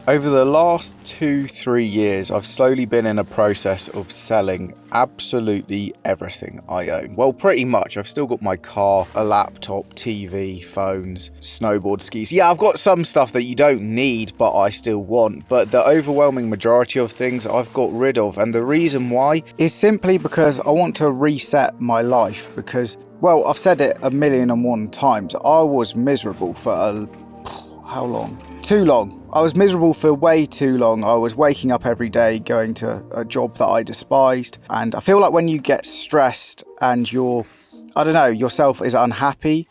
Over the last 2-3 years, I've slowly been in a process of selling absolutely everything I own. Well, pretty much. I've still got my car, a laptop, TV, phones, snowboard, skis. Yeah, I've got some stuff that you don't need, but I still want. But the overwhelming majority of things I've got rid of. And the reason why is simply because I want to reset my life. Because, well, I've said it 1,000,001 times. I was miserable for how long? Too long. I was miserable for way too long. I was waking up every day going to a job that I despised. And I feel like when you get stressed and yourself is unhappy,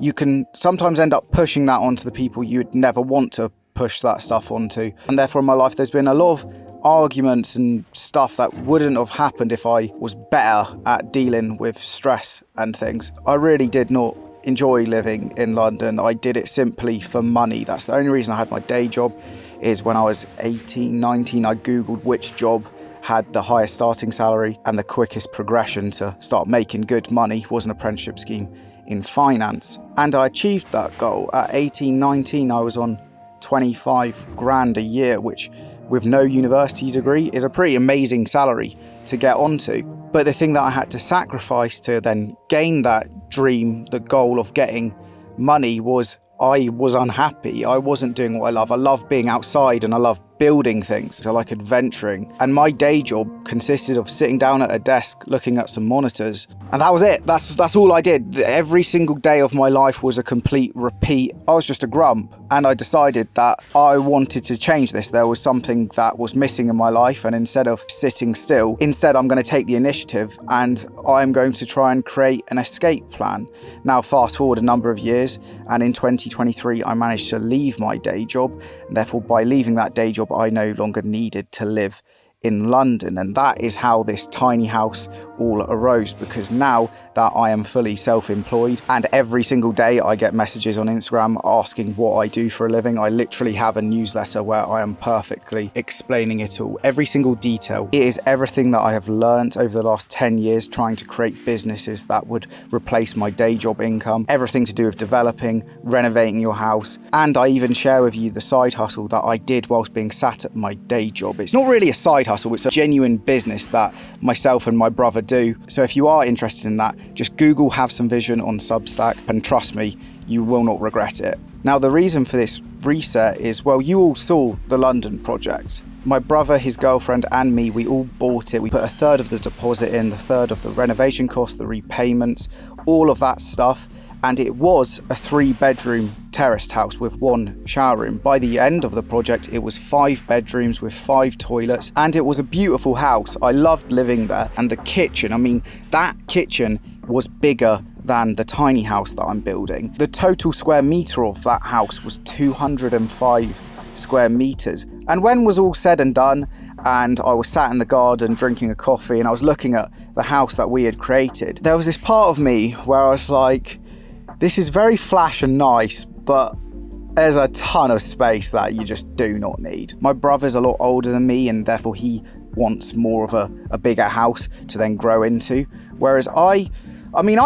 you can sometimes end up pushing that onto the people you'd never want to push that stuff onto. And therefore in my life there's been a lot of arguments and stuff that wouldn't have happened if I was better at dealing with stress and things. I really did not enjoy living in London. I did it simply for money. That's the only reason I had my day job. Is when I was 18, 19, I googled which job had the highest starting salary and the quickest progression to start making good money. It was an apprenticeship scheme in finance, and I achieved that goal. At 18, 19, I was on 25 grand a year, which with no university degree is a pretty amazing salary to get onto. But the thing that I had to sacrifice to then gain that dream, the goal of getting money, was I was unhappy. I wasn't doing what I love. I love being outside and I love building things. I like adventuring. And my day job consisted of sitting down at a desk looking at some monitors. And that was it. That's all I did. Every single day of my life was a complete repeat. I was just a grump. And I decided that I wanted to change this. There was something that was missing in my life. And instead of sitting still, I'm going to take the initiative and I'm going to try and create an escape plan. Now, fast forward a number of years, and in 2023, I managed to leave my day job. And therefore, by leaving that day job, I no longer needed to live in London. And that is how this tiny house all arose, because now that I am fully self-employed and every single day I get messages on Instagram asking what I do for a living, I literally have a newsletter where I am perfectly explaining it all, every single detail. It is everything that I have learned over the last 10 years trying to create businesses that would replace my day job income, everything to do with developing, renovating your house, and I even share with you the side hustle that I did whilst being sat at my day job. It's not really a side hustle, it's a genuine business that myself and my brother do. So if you are interested in that, just Google Have Some Vision on Substack, and trust me, you will not regret it. Now, the reason for this reset is, well, you all saw the London project. My brother, his girlfriend and me, we all bought it. We put a third of the deposit in, the third of the renovation costs, the repayments, all of that stuff. And it was a 3-bedroom terraced house with 1 shower room. By the end of the project, it was 5 bedrooms with 5 toilets, and it was a beautiful house. I loved living there. And the kitchen, that kitchen was bigger than the tiny house that I'm building. The total square metre of that house was 205 square metres. And when was all said and done, and I was sat in the garden drinking a coffee and I was looking at the house that we had created, there was this part of me where I was like, this is very flash and nice, but there's a ton of space that you just do not need. My brother's a lot older than me, and therefore he wants more of a bigger house to then grow into. Whereas I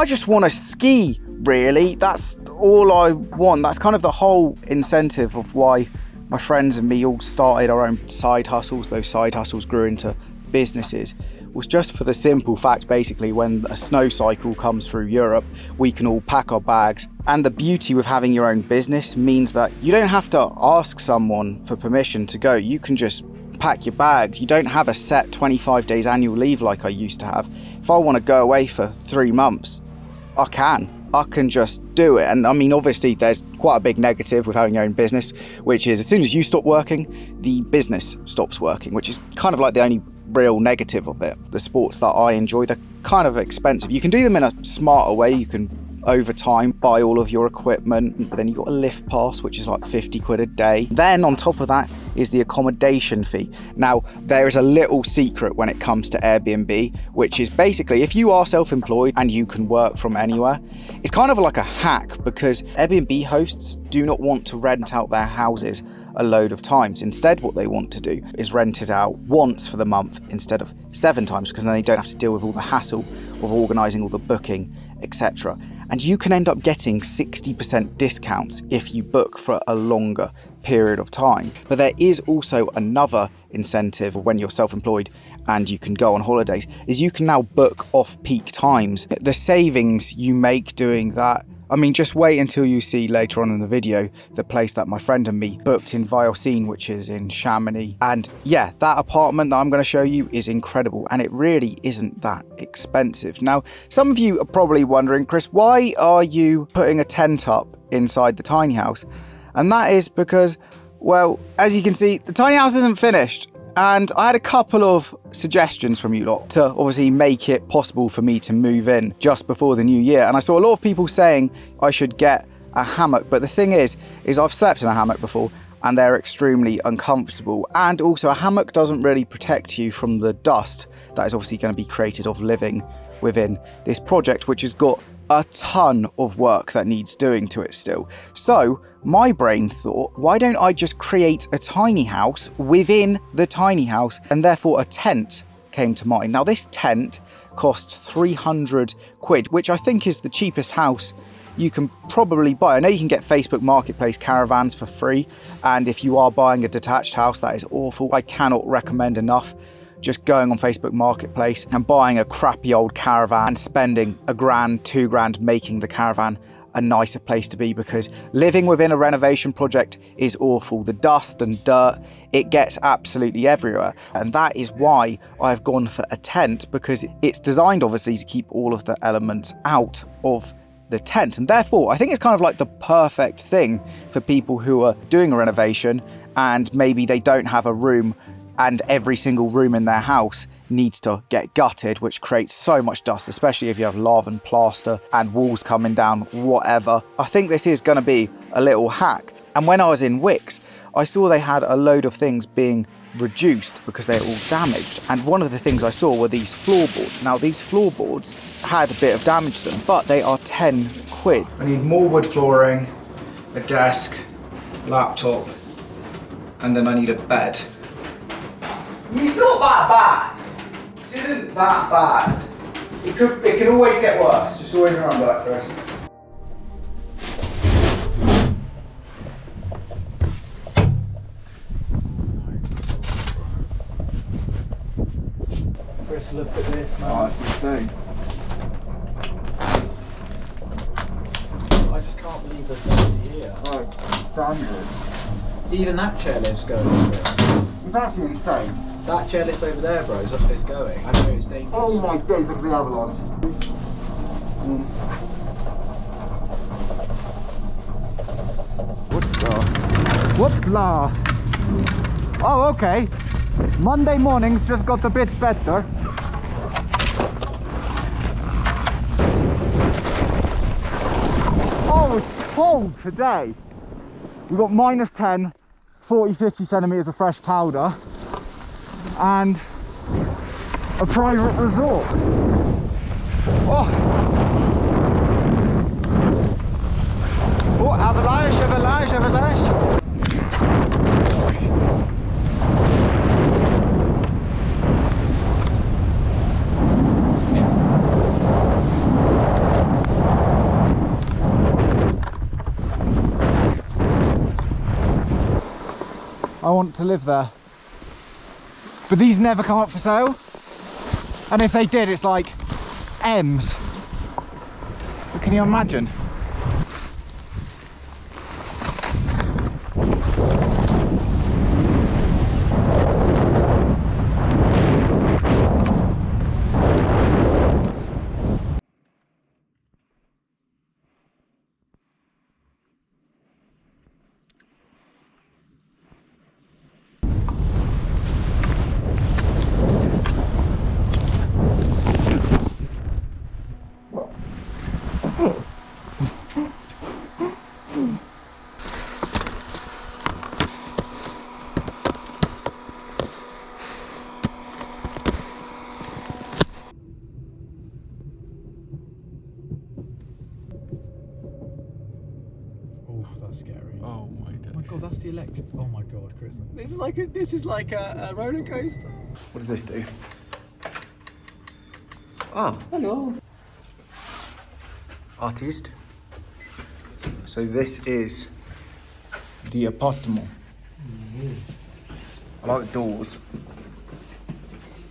just want to ski, really. That's all I want. That's kind of the whole incentive of why my friends and me all started our own side hustles. Those side hustles grew into businesses, was just for the simple fact, basically, when a snow cycle comes through Europe, we can all pack our bags. And the beauty with having your own business means that you don't have to ask someone for permission to go. You can just pack your bags. You don't have a set 25 days annual leave like I used to have. If I want to go away for 3 months, I can just do it. And obviously there's quite a big negative with having your own business, which is as soon as you stop working, the business stops working, which is kind of like the only real negative of it. The sports that I enjoy, they're kind of expensive. You can do them in a smarter way. You can over time buy all of your equipment, but then you got a lift pass, which is like 50 quid a day. Then on top of that is the accommodation fee. Now, there is a little secret when it comes to Airbnb, which is basically if you are self-employed and you can work from anywhere, it's kind of like a hack, because Airbnb hosts do not want to rent out their houses a load of times. Instead, what they want to do is rent it out once for the month instead of 7 times, because then they don't have to deal with all the hassle of organising all the booking, etc. and you can end up getting 60% discounts if you book for a longer period of time. But there is also another incentive when you're self-employed and you can go on holidays, is you can now book off-peak times. The savings you make doing that, I mean, just wait until you see later on in the video the place that my friend and me booked in Viocine, which is in Chamonix. And yeah, that apartment that I'm going to show you is incredible, and it really isn't that expensive. Now, some of you are probably wondering, Chris, why are you putting a tent up inside the tiny house? And that is because, well, as you can see, the tiny house isn't finished. And I had a couple of suggestions from you lot to obviously make it possible for me to move in just before the new year. And I saw a lot of people saying I should get a hammock. But the thing is I've slept in a hammock before and they're extremely uncomfortable. And also a hammock doesn't really protect you from the dust that is obviously going to be created of living within this project, which has got a ton of work that needs doing to it still. So my brain thought, why don't I just create a tiny house within the tiny house? And therefore a tent came to mind. Now this tent cost 300 quid, which I think is the cheapest house you can probably buy. I know you can get Facebook Marketplace caravans for free, and if you are buying a detached house, that is awful. I cannot recommend enough just going on Facebook Marketplace and buying a crappy old caravan and spending $1 grand, $2 grand making the caravan a nicer place to be, because living within a renovation project is awful. The dust and dirt, it gets absolutely everywhere. And that is why I've gone for a tent, because it's designed obviously to keep all of the elements out of the tent. And therefore, I think it's kind of like the perfect thing for people who are doing a renovation and maybe they don't have a room and every single room in their house needs to get gutted, which creates so much dust, especially if you have lava and plaster and walls coming down, whatever. I think this is going to be a little hack. And when I was in Wix, I saw they had a load of things being reduced because they're all damaged. And one of the things I saw were these floorboards. Now, these floorboards had a bit of damage to them, but they are 10 quid. I need more wood flooring, a desk, laptop, and then I need a bed. I mean, it's not that bad. This isn't that bad. It can always get worse. Just always remember that, Chris. Chris, look at this, man. Oh, that's insane. I just can't believe there's nobody here. Oh, it's standard. Even that chairlift's going over it. It's actually insane. That chairlift over there, bro, is going. I know it's dangerous. Oh my days, look at the avalanche. What blah? Oh, okay. Monday mornings just got a bit better. Oh, it's cold today. We've got -10, 40, 50 centimetres of fresh powder, and a private resort. Oh, avalanche, avalanche, avalanche. I want to live there. But these never come up for sale. And if they did, it's like M's. But can you imagine? That's scary. Oh my days. Oh my god, that's the electric. Oh my god, Chris. This is like a roller coaster. What does this do? Oh. Hello. artist. So this is the apartment. I like doors.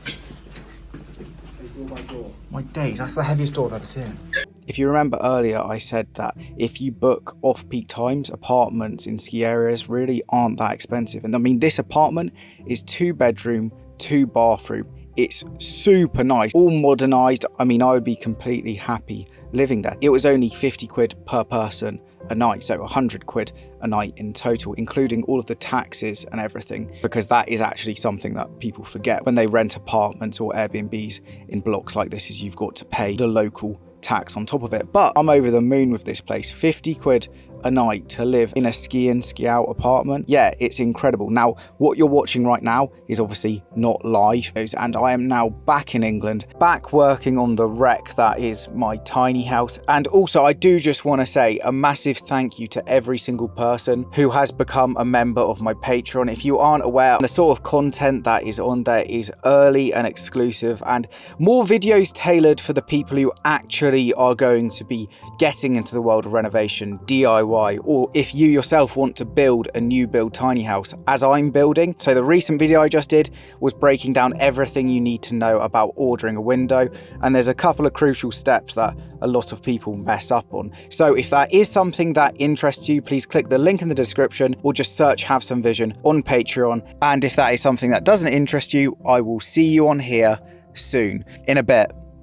So door by door. My days, that's the heaviest door I've ever seen. If you remember earlier, I said that if you book off-peak times, apartments in ski areas really aren't that expensive. And I mean, this apartment is 2-bedroom, 2-bathroom. It's super nice, all modernised. I mean, I would be completely happy living there. It was only 50 quid per person a night, so 100 quid a night in total, including all of the taxes and everything, because that is actually something that people forget when they rent apartments or Airbnbs in blocks like this, is you've got to pay the local tax on top of it. But I'm over the moon with this place. 50 quid a night to live in a ski in, ski out apartment. Yeah, it's incredible. Now, what you're watching right now is obviously not live, and I am now back in England, back working on the wreck that is my tiny house. And also, I do just want to say a massive thank you to every single person who has become a member of my Patreon. If you aren't aware, the sort of content that is on there is early and exclusive, and more videos tailored for the people who actually are going to be getting into the world of renovation, DIY, or if you yourself want to build a new build tiny house as I'm building. So the recent video I just did was breaking down everything you need to know about ordering a window, and there's a couple of crucial steps that a lot of people mess up on. So if that is something that interests you, please click the link in the description or just search Have Some Vision on Patreon. And if that is something that doesn't interest you, I will see you on here soon. In a bit.